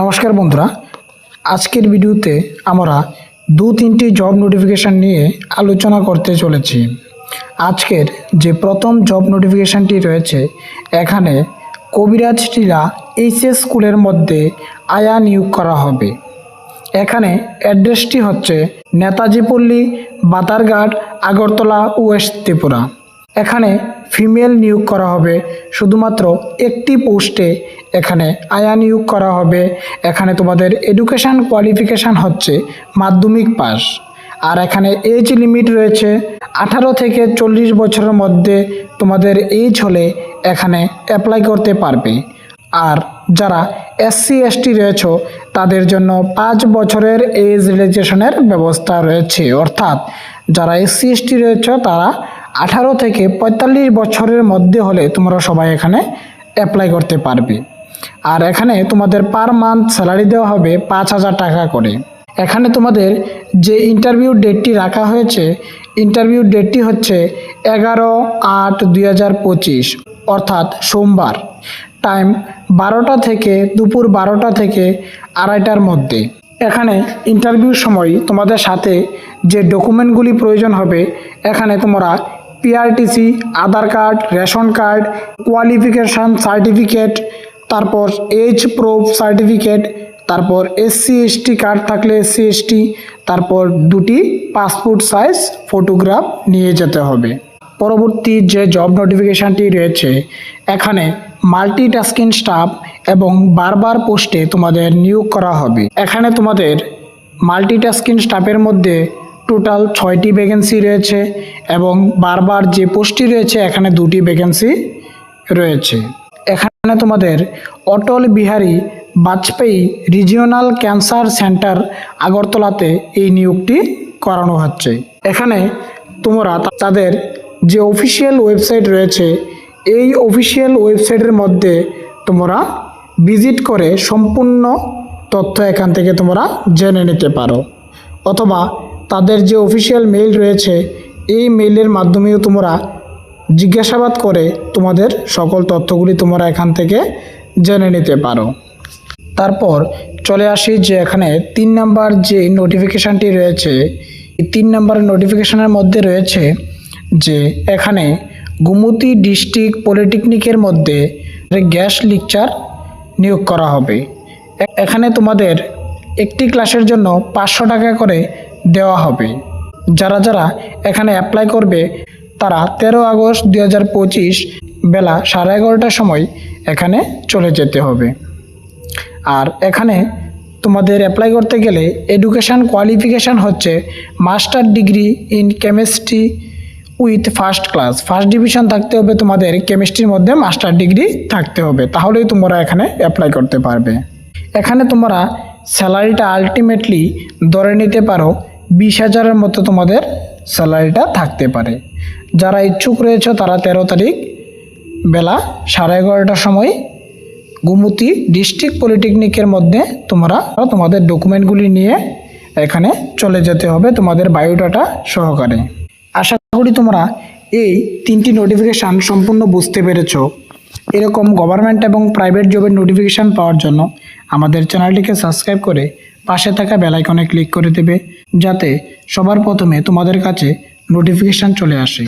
নমস্কার বন্ধুরা, আজকের ভিডিওতে আমরা তিনটি জব নোটিফিকেশান নিয়ে আলোচনা করতে চলেছি। আজকের যে প্রথম জব নোটিফিকেশানটি রয়েছে, এখানে কবিরাজ টিলা এইচএস স্কুলের মধ্যে আয়া নিয়োগ করা হবে। এখানে অ্যাড্রেসটি হচ্ছে নেতাজি পল্লী, বাতারঘাট, আগরতলা, ওয়েস্ট ত্রিপুরা। এখানে ফিমেল নিয়োগ করা হবে, শুধুমাত্র একটি পোস্টে এখানে আয়া নিয়োগ করা হবে। এখানে তোমাদের এডুকেশান কোয়ালিফিকেশান হচ্ছে মাধ্যমিক পাস, আর এখানে এজ লিমিট রয়েছে 18 থেকে 40 বছরের মধ্যে তোমাদের এজ হলে এখানে অ্যাপ্লাই করতে পারবে। আর যারা এসসি এসটি রয়েছে তাদের জন্য 5 বছরের এজ রিল্যাক্সেশনের ব্যবস্থা রয়েছে, অর্থাৎ যারা এসসি এসটি রয়েছে তারা 18 থেকে 45 বছরের মধ্যে হলে তোমরা সবাই এখানে অ্যাপ্লাই করতে পারবে। আর এখানে তোমাদের পার মান্থ স্যালারি দেওয়া হবে 5,000 টাকা করে। এখানে তোমাদের যে ইন্টারভিউ ডেটটি রাখা হয়েছে, ইন্টারভিউ ডেটটি হচ্ছে 11/8/2025, অর্থাৎ সোমবার। টাইম 12টা থেকে দুপুর 12টা থেকে 2:30টার মধ্যে। এখানে ইন্টারভিউর সময় তোমাদের সাথে যে ডকুমেন্টগুলি প্রয়োজন হবে, এখানে তোমরা PRTC, Aadhaar card, ration card, qualification certificate, তারপর এজ প্রুফ সার্টিফিকেট, তারপর এসসি এসটি কার্ড থাকলে এসসি এসটি, তারপর 2টি পাসপোর্ট সাইজ ফটোগ্রাফ নিয়ে যেতে হবে। পরবর্তী যে জব নোটিফিকেশানটি রয়েছে, এখানে মাল্টিটাস্কিং স্টাফ এবং বারবার পোস্টে তোমাদের নিয়োগ করা হবে। এখানে তোমাদের মাল্টিটাস্কিং স্টাফের মধ্যে টোটাল 6টি ভ্যাকেন্সি রয়েছে এবং বারবার যে পোস্টটি রয়েছে এখানে 2টি ভ্যাকেন্সি রয়েছে। এখানে তোমাদের Atal Bihari Vajpayee regional cancer centre আগরতলাতে এই নিয়োগটি করানো হচ্ছে। এখানে তোমরা তাদের যে অফিসিয়াল ওয়েবসাইট রয়েছে, এই অফিসিয়াল ওয়েবসাইটের মধ্যে তোমরা ভিজিট করে সম্পূর্ণ তথ্য এখান থেকে তোমরা জেনে নিতে পারো, অথবা তাদের যে অফিসিয়াল মেইল রয়েছে এই মেইলের মাধ্যমেও তোমরা জিজ্ঞাসাবাদ করে তোমাদের সকল তথ্যগুলি তোমরা এখান থেকে জেনে নিতে পারো। তারপর চলে আসি যে এখানে 3 নাম্বার যে নোটিফিকেশানটি রয়েছে, এই 3 নাম্বার নোটিফিকেশানের মধ্যে রয়েছে যে এখানে গোমতী ডিস্ট্রিক্ট পলিটেকনিকের মধ্যে গ্যাস লেকচার নিয়োগ করা হবে। এখানে তোমাদের একটি ক্লাসের জন্য 500 টাকা করে দেওয়া হবে। যারা যারা এখানে অ্যাপ্লাই করবে তারা 13 আগস্ট 2025 বেলা 11:30টার সময় এখানে চলে যেতে হবে। আর এখানে তোমাদের অ্যাপ্লাই করতে গেলে এডুকেশান কোয়ালিফিকেশান হচ্ছে master degree in chemistry with first class, first division থাকতে হবে। তোমাদের কেমিস্ট্রির মধ্যে মাস্টার ডিগ্রি থাকতে হবে, তাহলেই তোমরা এখানে অ্যাপ্লাই করতে পারবে। এখানে তোমরা স্যালারিটা আলটিমেটলি ধরে নিতে পারো 20,000-এর মতো তোমাদের স্যালারিটা থাকতে পারে। যারা ইচ্ছুক রয়েছে তারা 13 তারিখ বেলা 11:30টার সময় গোমতী ডিস্ট্রিক্ট পলিটেকনিকের মধ্যে তোমরা তোমাদের ডকুমেন্টগুলি নিয়ে এখানে চলে যেতে হবে তোমাদের বায়োডাটা সহকারে। আশা করি তোমরা এই 3টি নোটিফিকেশান সম্পূর্ণ বুঝতে পেরেছ। এরকম গভর্নমেন্ট এবং প্রাইভেট জবের নোটিফিকেশান পাওয়ার জন্য আমাদের চ্যানেলটিকে সাবস্ক্রাইব করে পাশে থাকা বেল আইকনে ক্লিক করে দেবে, যাতে সবার প্রথমে তোমাদের কাছে নোটিফিকেশান চলে আসে।